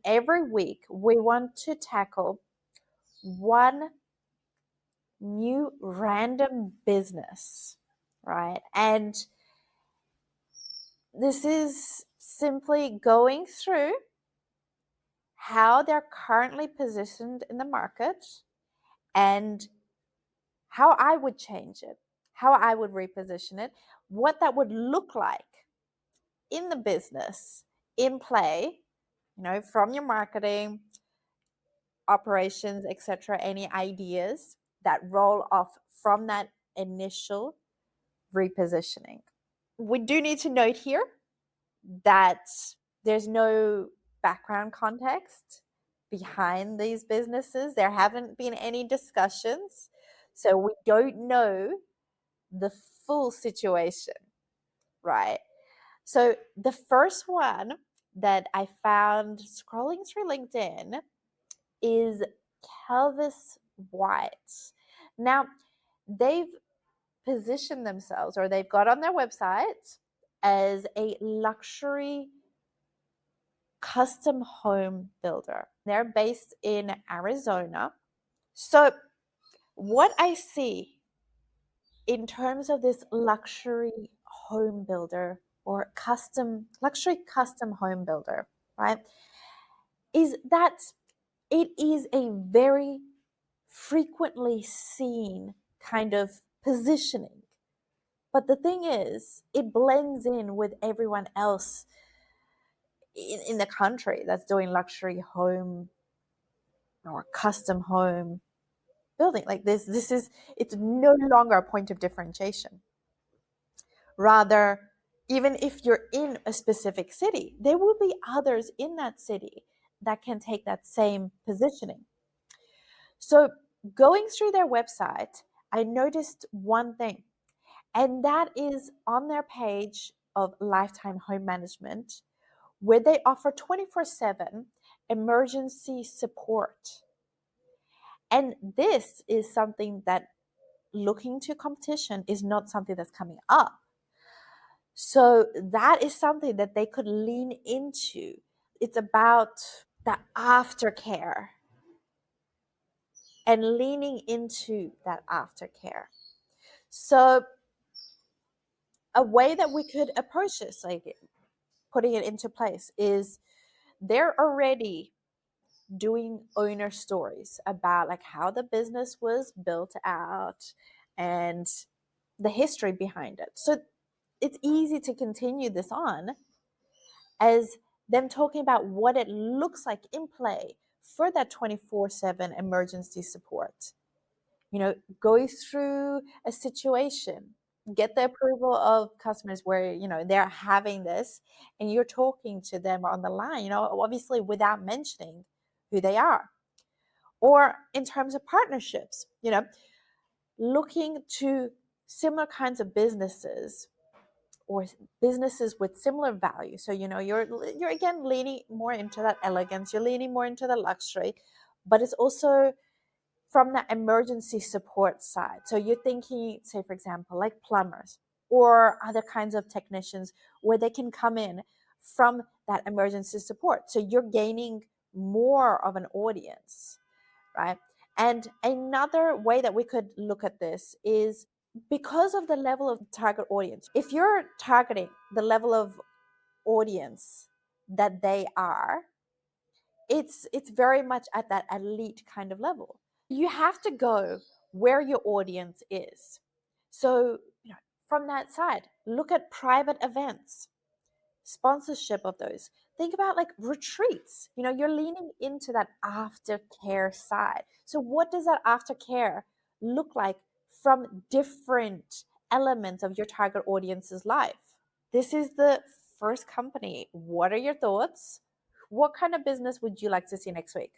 every week we want to tackle one new random business, right? And this is simply going through how they're currently positioned in the market and how I would change it, how I would reposition it, what that would look like in the business, in play, from your marketing, operations, etc., any ideas that roll off from that initial repositioning. We do need to note here that there's no background context behind these businesses. There haven't been any discussions. So we don't know the full situation, right? So the first one that I found scrolling through LinkedIn is Calvis Wyant. Now, they've positioned themselves, or they've got on their website, as a luxury custom home builder. They're based in Arizona. So what I see in terms of this luxury home builder or luxury custom home builder, right, is that it is a very frequently seen kind of positioning. But the thing is, it blends in with everyone else in the country that's doing luxury home or custom home building. Like it's no longer a point of differentiation. Rather, even if you're in a specific city, there will be others in that city that can take that same positioning. So going through their website, I noticed one thing, and that is on their page of Lifetime Home Management, where they offer 24/7 emergency support. And this is something that, looking to competition, is not something that's coming up. So that is something that they could lean into. It's about the aftercare and leaning into that aftercare. So a way that we could approach this, like putting it into place, is they're already doing owner stories about like how the business was built out and the history behind it. So it's easy to continue this on as them talking about what it looks like in play for that 24/7 emergency support. Go through a situation, get the approval of customers where, they're having this, and you're talking to them on the line, obviously without mentioning who they are. Or in terms of partnerships, looking to similar kinds of businesses or businesses with similar value. So, you're again leaning more into that elegance, you're leaning more into the luxury, but it's also from that emergency support side. So you're thinking, say, for example, like plumbers or other kinds of technicians where they can come in from that emergency support. So you're gaining more of an audience, right? And another way that we could look at this is because of the level of target audience. If you're targeting the level of audience that they are, it's very much at that elite kind of level. You have to go where your audience is. So, from that side, look at private events, sponsorship of those. Think about like retreats. You're leaning into that aftercare side. So, what does that aftercare look like from different elements of your target audience's life? This is the first company. What are your thoughts? What kind of business would you like to see next week?